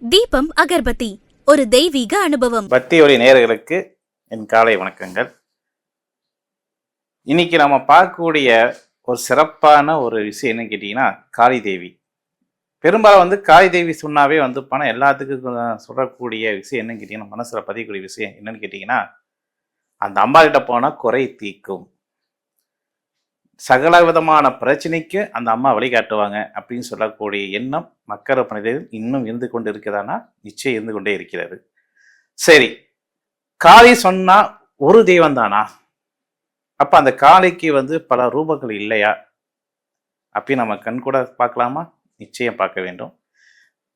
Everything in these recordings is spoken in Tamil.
தீபம் அகர்பத்தி ஒரு தெய்வீக அனுபவம். பக்தி ஒளி நேயர்களுக்கு என் காலை வணக்கங்கள். இன்னைக்கு நம்ம பார்க்கக்கூடிய ஒரு சிறப்பான ஒரு விஷயம் என்னன்னு கேட்டீங்கன்னா, காளி தேவி. பெரும்பாலும் காளி தேவி சொன்னாவே பணம் எல்லாத்துக்கும் சொல்லக்கூடிய விஷயம் என்னன்னு கேட்டீங்கன்னா, மனசுல பதியக்கூடிய விஷயம் என்னன்னு கேட்டீங்கன்னா, அந்த அம்மா கிட்ட போனா குறை தீர்க்கும், சகல விதமான பிரச்சனைக்கு அந்த அம்மா வழிகாட்டுவாங்க அப்படின்னு சொல்லக்கூடிய எண்ணம் மக்கள் மனிதர்கள் இன்னும் இருந்து கொண்டு இருக்கிறதானா? நிச்சயம் இருந்து கொண்டே இருக்கிறது. சரி, காளி சொன்னா ஒரு தெய்வம் தானா? அப்ப அந்த காளிக்கு பல ரூபங்கள் இல்லையா அப்படின்னு நம்ம கண் கூட பார்க்கலாமா? நிச்சயம் பார்க்க வேண்டும்.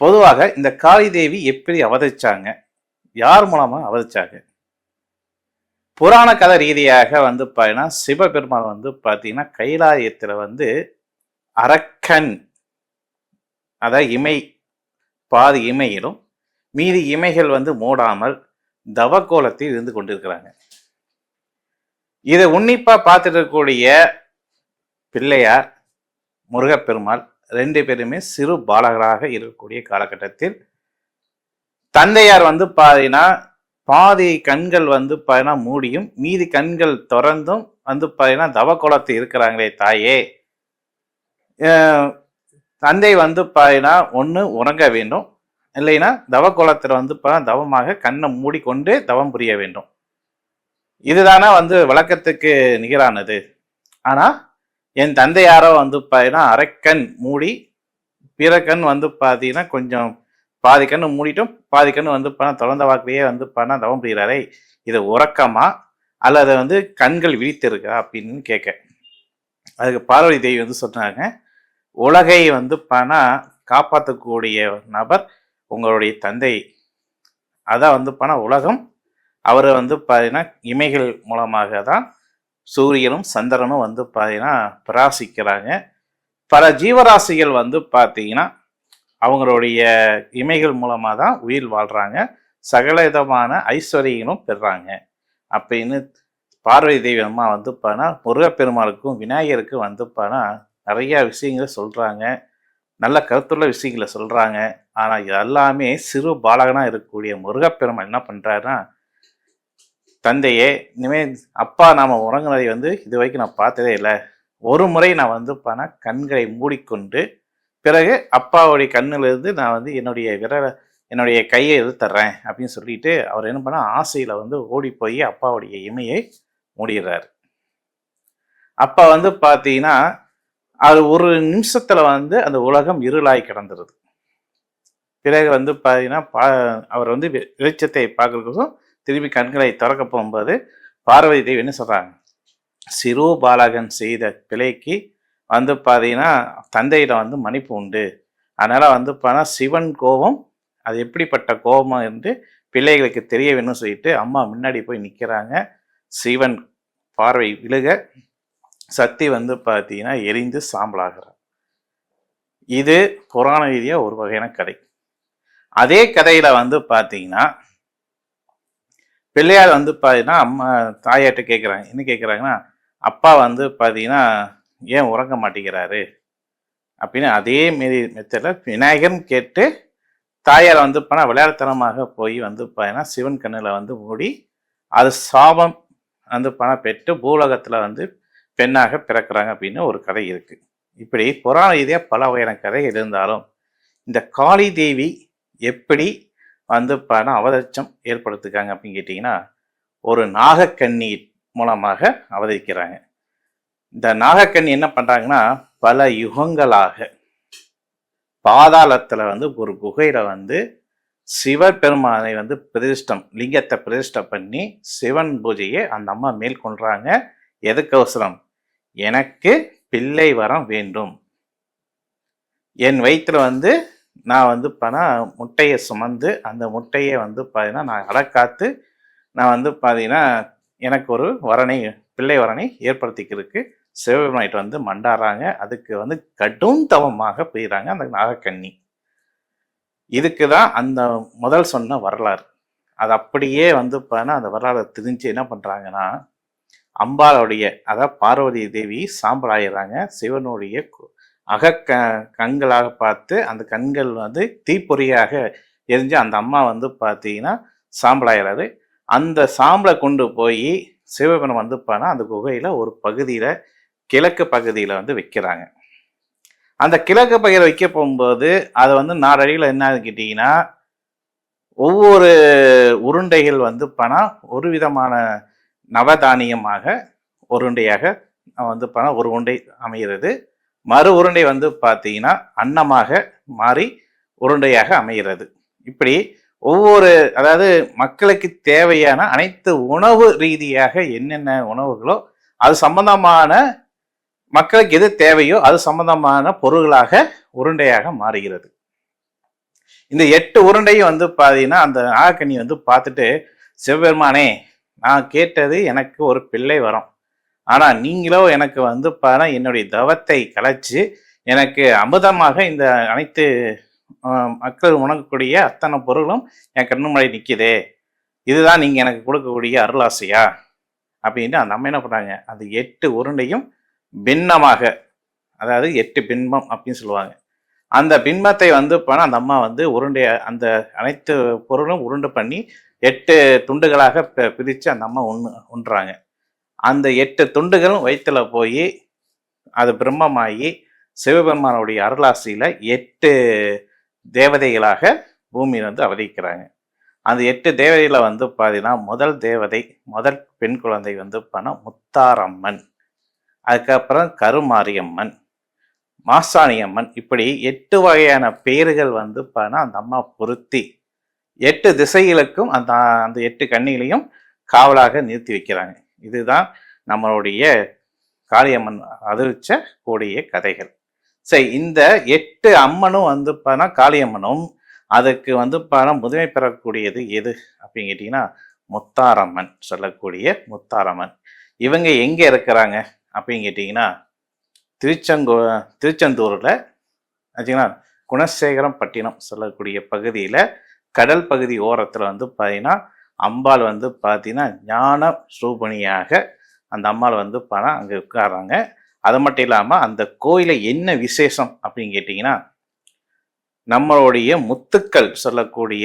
பொதுவாக இந்த காளி தேவி எப்படி அவதரிச்சாங்க, யார் மூலமா அவதரிச்சாங்க? புராண கதை ரீதியாக பார்த்தீங்கன்னா, சிவபெருமான் பார்த்தீங்கன்னா கைலாயத்துல அரக்கன், அதாவது இமை, பாதி இமையிலும் மீதி இமைகள் மூடாமல் தவக்கோலத்தில் இருந்து கொண்டிருக்கிறாங்க. இதை உன்னிப்பா பார்த்துட்டு இருக்கக்கூடிய பிள்ளையார், முருகப்பெருமாள் ரெண்டு பேருமே சிறு பாலகராக இருக்கக்கூடிய காலகட்டத்தில் தந்தையார் பார்த்தீங்கன்னா பாதி கண்கள் பார்த்தீங்கன்னா மூடியும் மீதி கண்கள் திறந்தும் பார்த்தீங்கன்னா தவக்கோலத்தில் இருக்கிறாங்களே தாயே, தந்தை பார்த்தீங்கன்னா ஒன்று உறங்க வேண்டும், இல்லைன்னா தவக்கோலத்தில் தவமாக கண்ணை மூடிக்கொண்டு தவம் புரிய வேண்டும். இதுதானே வழக்கத்துக்கு நிகரானது. ஆனா என் தந்தையாரோ பார்த்தீங்கன்னா அரைக்கண் மூடி பிற கண் பார்த்தீங்கன்னா கொஞ்சம் பாதி கண்ணு மூடிட்டும் பாதி கண்ணு திறந்த வாக்கிலேயே தவம் புரிகிறாரே, இது உறக்கமா அல்லது கண்கள் விழித்திருக்கா அப்படின்னு கேட்க, அதுக்கு பார்வதி தேவி சொன்னாங்க, உலகை காப்பாற்றக்கூடிய நபர் உங்களுடைய தந்தை. அதான் உலகம். அவர் பார்த்தீங்கன்னா இமைகள் மூலமாக தான் சூரியனும் சந்திரனும் பார்த்தீங்கன்னா பிரகாசிக்கிறாங்க. பல ஜீவராசிகள் பார்த்தீங்கன்னா அவங்களுடைய இமைகள் மூலமாக தான் உயிர் வாழ்கிறாங்க, சகல விதமான ஐஸ்வர்யங்களும் பெறுறாங்க அப்படின்னு பார்வதி தெய்வ அம்மா பார்த்தீங்கன்னா முருகப்பெருமாளுக்கும் விநாயகருக்கும் பார்த்தீங்கன்னா நிறைய விஷயங்களை சொல்கிறாங்க, நல்ல கருத்துள்ள விஷயங்களை சொல்கிறாங்க. ஆனால் இது எல்லாமே சிறு பாலகனாக இருக்கக்கூடிய முருகப்பெருமாள் என்ன பண்ணுறாருன்னா, தந்தையே, இனிமேல் அப்பா நாம் உறங்குனதை இது வரைக்கும் நான் பார்த்ததே இல்லை, ஒரு முறை நான் கண்களை மூடிக்கொண்டு பிறகு அப்பாவுடைய கண்ணிலிருந்து நான் என்னுடைய கையை தர்றேன் அப்படின்னு சொல்லிட்டு அவர் என்ன பண்ண ஆசையில் ஓடி போய் அப்பாவுடைய இமையை மூடிடுறாரு. அப்போ பார்த்தீங்கன்னா அது ஒரு நிமிஷத்துல அந்த உலகம் இருளாய் கிடந்துருது. பிறகு பார்த்தீங்கன்னா அவர் வெளிச்சத்தை பார்க்கறதுக்கும் திரும்பி கண்களை திறக்க போகும்போது பார்வதி தேவி என்ன சொல்றாங்க, சிறு பாலகன் செய்த பிழைக்கு பார்த்தீங்கன்னா தந்தையில மன்னிப்பு உண்டு, அதனால சிவன் கோபம் அது எப்படிப்பட்ட கோபம் என்று பிள்ளைகளுக்கு தெரிய வேணும்னு சொல்லிட்டு அம்மா முன்னாடி போய் நிற்கிறாங்க. சிவன் பார்வை விழுக சக்தி பார்த்தீங்கன்னா எரிந்து சாம்பலாகிறார். இது புராண ரீதியா ஒரு வகையான கதை. அதே கதையில பார்த்தீங்கன்னா பிள்ளையார் பார்த்தீங்கன்னா அம்மா தாயாட்ட கேட்குறாங்க, என்ன கேட்குறாங்கன்னா, அப்பா பார்த்தீங்கன்னா ஏன் உறங்க மாட்டேங்கிறாரு அப்படின்னு அதே மாரி மெத்தடில் விநாயகரும் கேட்டு தாயார் விளையாட்டுத்தனமாக போய் பார்த்தீங்கன்னா சிவன் கண்ணில் மூடி அது சாபம் பெற்று பூலோகத்தில் பெண்ணாக பிறக்கிறாங்க அப்படின்னு ஒரு கதை இருக்கு. இப்படி புராண ரீதியாக பல வகையான கதை இருந்தாலும் இந்த காளி தேவி எப்படி அவதரிச்சம் ஏற்படுத்திருக்காங்க அப்படின்னு கேட்டிங்கன்னா, ஒரு நாகக்கண்ணி மூலமாக அவதரிக்கிறாங்க. இந்த நாகக்கண்ணி என்ன பண்றாங்கன்னா, பல யுகங்களாக பாதாளத்துல ஒரு குகையில சிவபெருமானை பிரதிஷ்டம், லிங்கத்தை பிரதிஷ்டம் பண்ணி சிவன் பூஜையை அந்த அம்மா மேற்கொள்றாங்க. எதுக்கு அவசரம்? எனக்கு பிள்ளை வரம் வேண்டும், என் வயிற்றுல நான் முட்டையை சுமந்து அந்த முட்டையை பார்த்தீங்கன்னா நான் அடக்காத்து நான் பார்த்தீங்கன்னா எனக்கு ஒரு வரனை, பிள்ளை வரனை ஏற்படுத்திக்கிறதுக்கு சிவபெருமானிட்டு மண்டாடுறாங்க. அதுக்கு கடும் தவமாக போயிடுறாங்க அந்த நாகக்கண்ணி. இதுக்கு தான் அந்த முதல் சொன்ன வரலாறு. அது அப்படியே பார்த்தீங்கன்னா அந்த வரலாறு தெரிஞ்சு என்ன பண்ணுறாங்கன்னா, அம்பாளுடைய, அதாவது பார்வதி தேவி சாம்பல் ஆயிடுறாங்க. சிவனுடைய கண்களாக பார்த்து அந்த கண்கள் தீப்பொறியாக எரிஞ்சு அந்த அம்மா வந்து பார்த்தீங்கன்னா சாம்பலாயிறாரு. அந்த சாம்பலை கொண்டு போய் சிவபெருமான் வந்து அந்த குகையில் ஒரு பகுதியில் கிழக்கு பகுதியில் வந்து வைக்கிறாங்க. அந்த கிழக்கு பகுதியில் வைக்க போகும்போது அதை வந்து நாளடைவில் என்ன கேட்டிங்கன்னா ஒவ்வொரு உருண்டைகள் வந்து ஒரு விதமான நவதானியமாக உருண்டையாக வந்து ஒரு உருண்டை அமைகிறது. மறு உருண்டை வந்து பார்த்தீங்கன்னா அன்னமாக மாறி உருண்டையாக அமைகிறது. இப்படி ஒவ்வொரு அதாவது மக்களுக்கு தேவையான அனைத்து உணவு ரீதியாக என்னென்ன உணவுகளோ அது சம்பந்தமான மக்களுக்கு எது தேவையோ அது சம்பந்தமான பொருள்களாக உருண்டையாக மாறுகிறது. இந்த 8 உருண்டையும் வந்து பார்த்தீங்கன்னா அந்த நாகக்கன்னி வந்து பார்த்துட்டு, சிவபெருமானே நான் கேட்டது எனக்கு ஒரு பிள்ளை வரும், ஆனால் நீங்களோ எனக்கு வந்து என்னுடைய தவத்தை கலைச்சு எனக்கு அமுதமாக இந்த அனைத்து மக்கள் உணரக்கூடிய அத்தனை பொருளும் என் கண்ணு முன்னாடி நிற்கிதே, இதுதான் நீங்கள் எனக்கு கொடுக்கக்கூடிய அருளாசையா அப்படின்ட்டு அந்த அம்மா என்ன பண்ணுறாங்க, அந்த 8 உருண்டையும் பின்னமாக, அதாவது 8 பின்பம் அப்படின்னு சொல்லுவாங்க, அந்த பின்பத்தை வந்து அந்த அம்மா வந்து உருண்டைய அந்த அனைத்து பொருளும் உருண்டை பண்ணி 8 துண்டுகளாக பிரித்து அந்த அம்மா உண்றாங்க. அந்த 8 துண்டுகளும் வயிற்றுல போய் அது பிரம்மமாகி சிவபெருமானுடைய அருளாசியில் 8 தேவதைகளாக பூமியில் வந்து அவதரிக்கிறாங்க. அந்த 8 தேவதைகளை வந்து பார்த்தீங்கன்னா முதல் தேவதை, முதல் பெண் குழந்தை வந்து முத்தாரம்மன், அதுக்கப்புறம் கருமாரியம்மன், மாசாணியம்மன், இப்படி 8 வகையான பெயர்கள் வந்து அந்த அம்மா பொருத்தி 8 திசைகளுக்கும் அந்த அந்த 8 கன்னிகளையும் காவலாக நிறுத்தி வைக்கிறாங்க. இதுதான் நம்மளுடைய காளியம்மன் அதிர்ச்ச கூடிய கதைகள். சரி, இந்த 8 அம்மனும் வந்து காளியம்மனும் அதுக்கு வந்து முதன்மை பெறக்கூடியது எது அப்படின்னு கேட்டிங்கன்னா முத்தாரம்மன், சொல்லக்கூடிய முத்தாரம்மன். இவங்க எங்கே இருக்கிறாங்க அப்படின்னு கேட்டிங்கன்னா திருச்செந்தூரில் ஆச்சுங்களா, குணசேகரம் பட்டினம் சொல்லக்கூடிய பகுதியில் கடல் பகுதி ஓரத்தில் வந்து பார்த்தீங்கன்னா அம்பாள் வந்து பார்த்தீங்கன்னா ஞான ஸ்ரூபணியாக அந்த அம்பாள் வந்து அங்கே உட்கார்றாங்க. அது மட்டும் இல்லாமல் அந்த கோயிலில் என்ன விசேஷம் அப்படின்னு கேட்டிங்கன்னா நம்மளுடைய முத்துக்கள் சொல்லக்கூடிய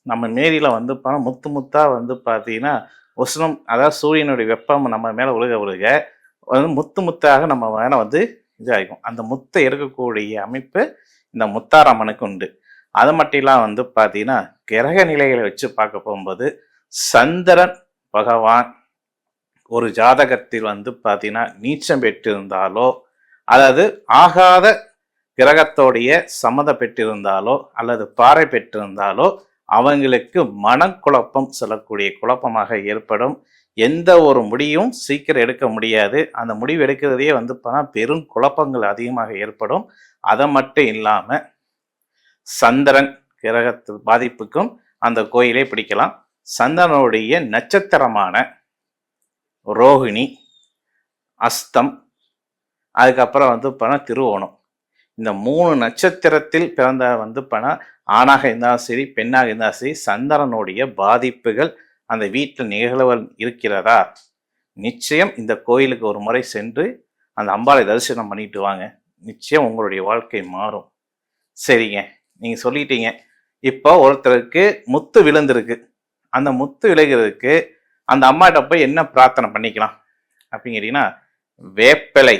நம்ம மேரியில் வந்து முத்து முத்தாக வந்து பார்த்தீங்கன்னா உஷ்ணம், அதாவது சூரியனுடைய வெப்பம் நம்ம மேலே உழுக வந்து முத்து முத்தாக நம்ம மேலே வந்து இதாகும். அந்த முத்தை இருக்கக்கூடிய அமைப்பு இந்த முத்தாரம்மனுக்கு உண்டு. அது மட்டும் இல்லாமல் வந்து பார்த்தீங்கன்னா கிரக நிலைகளை வச்சு பார்க்க போகும்போது சந்திரன் பகவான் ஒரு ஜாதகத்தில் வந்து பார்த்தீங்கன்னா நீச்சம் பெற்றிருந்தாலோ, அதாவது ஆகாத கிரகத்தோடைய சம்மதம் பெற்றிருந்தாலோ அல்லது பாறை பெற்றிருந்தாலோ அவங்களுக்கு மனக்குழப்பம் சொல்லக்கூடிய குழப்பமாக ஏற்படும். எந்த ஒரு முடிவும் சீக்கிரம் எடுக்க முடியாது. அந்த முடிவு எடுக்கிறதே வந்து பெரும் குழப்பங்கள் அதிகமாக ஏற்படும். அதை மட்டும் இல்லாமல் சந்திரன் கிரகத்து பாதிப்புக்கும் அந்த கோயிலை பிடிக்கலாம். சந்திரனுடைய நட்சத்திரமான ரோகிணி, அஸ்தம், அதுக்கப்புறம் வந்து திருவோணம், இந்த 3 நட்சத்திரத்தில் பிறந்த வந்து ஆணாக இருந்தாலும் சரி பெண்ணாக இருந்தாலும் சரி சந்திரனுடைய பாதிப்புகள் அந்த வீட்டில் நிகழ்வுகள் இருக்கிறதா, நிச்சயம் இந்த கோயிலுக்கு ஒரு முறை சென்று அந்த அம்பாளை தரிசனம் பண்ணிட்டு வாங்க. நிச்சயம் உங்களுடைய வாழ்க்கை மாறும். சரிங்க, நீங்கள் சொல்லிட்டீங்க. இப்போ ஒருத்தருக்கு முத்து விழுந்திருக்கு, அந்த முத்து விழுகிறதுக்கு அந்த அம்மாட்ட போய் என்ன பிரார்த்தனை பண்ணிக்கலாம் அப்படின்னு கேட்டிங்கன்னா வேப்பிலை,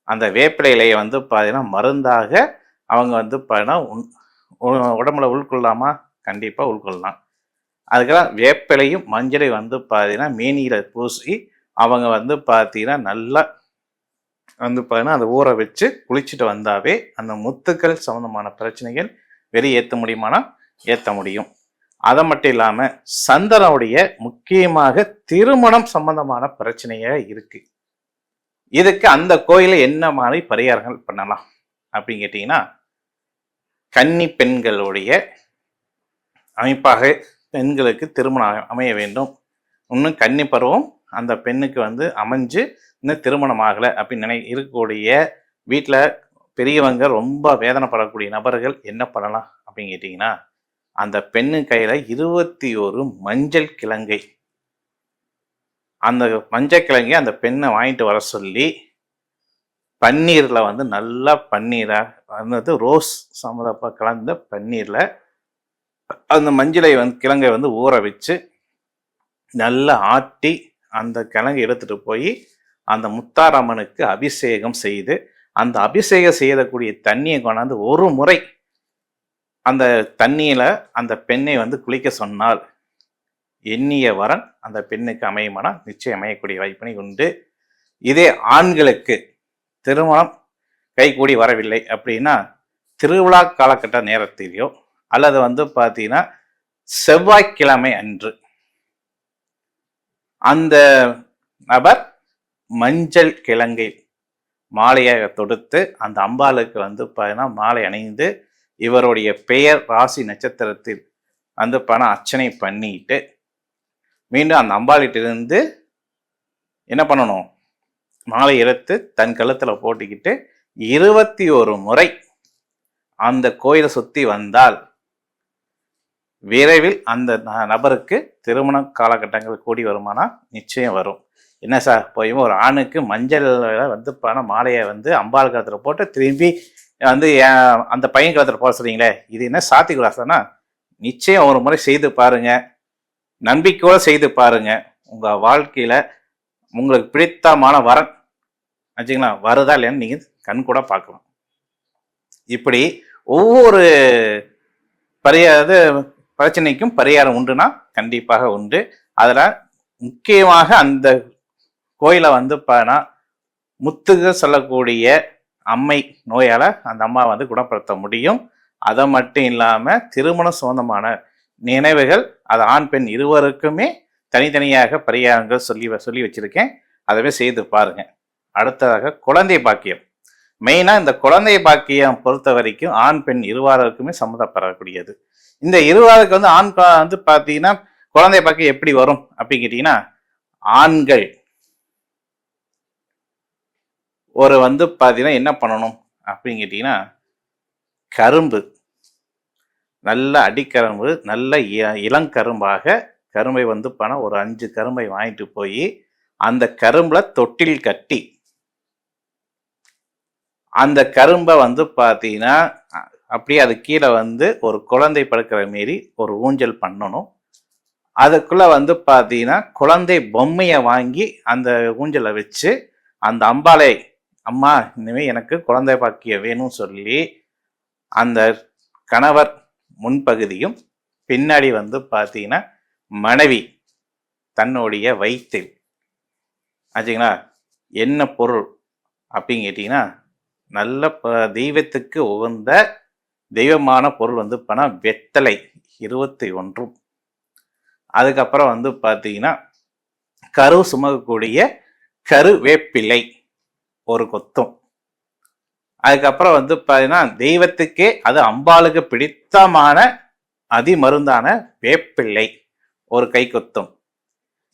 அந்த வேப்பிலை இலையை வந்து பார்த்தீங்கன்னா மருந்தாக அவங்க வந்து பார்த்தீங்கன்னா உடம்புல உள்கொள்ளாமா, கண்டிப்பாக உள்கொள்ளலாம். அதுக்கெல்லாம் வேப்பிலையும் மஞ்சளை வந்து பார்த்தீங்கன்னா மேனியில் பூசி அவங்க வந்து பார்த்தீங்கன்னா நல்லா வந்து பார்த்தீங்கன்னா அதை ஊற வச்சு குளிச்சுட்டு வந்தாவே அந்த முத்துக்கள் சம்மந்தமான பிரச்சனைகள் வெளியேற்ற முடியுமானா ஏற்ற முடியும். அதை மட்டும் இல்லாமல் சந்திரனுடைய முக்கியமாக திருமணம் சம்பந்தமான பிரச்சனையாக இருக்கு. இதுக்கு அந்த கோயிலில் என்ன மாதிரி பரிகாரங்கள் பண்ணலாம் அப்படின்னு கேட்டிங்கன்னா கன்னி பெண்களுடைய அமைப்பாக பெண்களுக்கு திருமணம் அமைய வேண்டும். இன்னும் கன்னி பருவம் அந்த பெண்ணுக்கு வந்து அமைஞ்சு இன்னும் திருமணம் ஆகலை அப்படின்னு இருக்கக்கூடிய வீட்டில் பெரியவங்க ரொம்ப வேதனைப்படக்கூடிய நபர்கள் என்ன பண்ணலாம் அப்படின்னு கேட்டிங்கன்னா அந்த பெண்ணு கையில் 21 மஞ்சள் கிழங்கை, அந்த மஞ்சள் கிழங்கை அந்த பெண்ணை வாங்கிட்டு வர சொல்லி பன்னீரில் வந்து நல்லா பன்னீராக வந்து ரோஸ் சம்மந்தப்ப கலந்த பன்னீரில் அந்த மஞ்சளை வந்து கிழங்கை வந்து ஊற வச்சு நல்லா ஆட்டி அந்த கிழங்கை எடுத்துட்டு போய் அந்த முத்தாரம்மனுக்கு அபிஷேகம் செய்து அந்த அபிஷேகம் செய்யக்கூடிய தண்ணியை கொண்டாந்து ஒரு முறை அந்த தண்ணியில அந்த பெண்ணை வந்து குளிக்க சொன்னால் எண்ணிய வரன் அந்த பெண்ணுக்கு அமையுமானா நிச்சயம் அமையக்கூடிய வாய்ப்பினை உண்டு. இதே ஆண்களுக்கு திருமணம் கைகூடி வரவில்லை அப்படின்னா திருவிழா காலகட்ட நேரத்திலேயோ அல்லது வந்து பார்த்தீங்கன்னா செவ்வாய்க்கிழமை அன்று அந்த நபர் மஞ்சள் கிழங்கை மாலையாக தொடுத்து அந்த அம்பாளுக்கு வந்து பார்த்தீங்கன்னா மாலை அணிந்து இவருடைய பெயர் ராசி நட்சத்திரத்தில் வந்து அர்ச்சனை பண்ணிட்டு மீண்டும் அந்த அம்பாளிட்டிருந்து என்ன பண்ணணும், மாலை எடுத்து தன் கழுத்தில் போட்டுக்கிட்டு 21 முறை அந்த கோயிலை சுற்றி வந்தால் விரைவில் அந்த நபருக்கு திருமண காலகட்டங்கள் கூடி வருமானா நிச்சயம் வரும். என்ன சார் போய் ஒரு ஆணுக்கு மஞ்சள் வந்து மாலையை வந்து அம்பாள் கழுத்தில் போட்டு திரும்பி வந்து அந்த பையன் கழுத்தில் போட சொல்றீங்களே, இது என்ன சாத்திகுலாசனா? நிச்சயம் ஒரு முறை செய்து பாருங்க, நம்பிக்கையோடு செய்து பாருங்க. உங்க வாழ்க்கையில உங்களுக்கு பிடித்தமான வரன் ஆச்சுங்களா வருதா இல்லைன்னு நீங்க கண் கூட பார்க்கலாம். இப்படி ஒவ்வொரு பிரச்சனைக்கும் பரிகாரம் உண்டுனா கண்டிப்பாக உண்டு. அதுல முக்கியமாக அந்த கோயிலை வந்து முத்துக சொல்லக்கூடிய அம்மை நோயால அந்த அம்மா வந்து குணப்படுத்த முடியும். அதை மட்டும் இல்லாம திருமணம் சொந்தமான நினைவுகள் அது ஆண் பெண் இருவருக்குமே தனித்தனியாக பரிகாரங்கள் சொல்லி வச்சிருக்கேன். அதவே செய்து பாருங்க. அடுத்ததாக குழந்தை பாக்கியம். மெயினா இந்த குழந்தை பாக்கியம் பொறுத்த வரைக்கும் ஆண் பெண் இருவாருக்குமே சம்மந்தப்படக்கூடியது. இந்த இருவாருக்கு வந்து ஆண் வந்து பார்த்தீங்கன்னா குழந்தை பாக்கியம் எப்படி வரும் அப்படின்னு கேட்டீங்கன்னா, ஆண்கள் ஒரு வந்து பார்த்தீங்கன்னா என்ன பண்ணணும் அப்படின்னு கேட்டீங்கன்னா, கரும்பு நல்ல அடிக்கரும்பு நல்ல இளங்கரும்பாக கரும்பை வந்து ஒரு 5 கரும்பை வாங்கிட்டு போய் அந்த கரும்புல தொட்டில் கட்டி அந்த கரும்பை வந்து பார்த்தீங்கன்னா அப்படியே அது கீழே வந்து ஒரு குழந்தை படுக்கிற மாரி ஒரு ஊஞ்சல் பண்ணணும். அதுக்குள்ள வந்து பார்த்தீங்கன்னா குழந்தை பொம்மையை வாங்கி அந்த ஊஞ்சலை வச்சு அந்த அம்பாளை அம்மா இனிமே எனக்கு குழந்தை பாக்கிய வேணும்னு சொல்லி அந்த கணவர் முன்பகுதியும் பின்னாடி வந்து பார்த்தீங்கன்னா மனைவி தன்னுடைய வயிற்றில் ஆச்சுங்களா என்ன பொருள் அப்படின்னு கேட்டிங்கன்னா, நல்ல தெய்வத்துக்கு உகந்த தெய்வமான பொருள் வந்து வெத்தலை 21, அதுக்கப்புறம் வந்து பார்த்தீங்கன்னா கரு சுமக்கக்கூடிய கருவேப்பிலை ஒரு கொத்தும், அதுக்கப்புறம் வந்து பார்த்தீங்கன்னா தெய்வத்துக்கே அது அம்பாளுக்கு பிடித்தமான அதிமருந்தான வேப்பிள்ளை ஒரு கை கொத்தும்.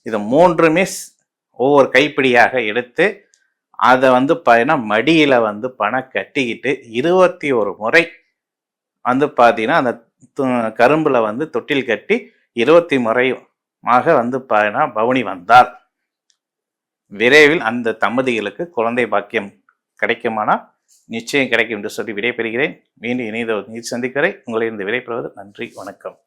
இது 3மே ஒவ்வொரு கைப்பிடியாக எடுத்து அதை வந்து பார்த்தீங்கன்னா மடியில் வந்து கட்டிக்கிட்டு 21 முறை வந்து பார்த்தீங்கன்னா அந்த கரும்பில் வந்து தொட்டில் கட்டி 20 முறையாக வந்து பார்த்தீங்கன்னா பவனி வந்தால் விரைவில் அந்த தம்பதிகளுக்கு குழந்தை பாக்கியம் கிடைக்குமானா நிச்சயம் கிடைக்கும் என்று சொல்லி விடைபெறுகிறேன். மீண்டும் இணைந்த சந்திக்கிறேன். உங்களிடம் விடைபெறுவது நன்றி, வணக்கம்.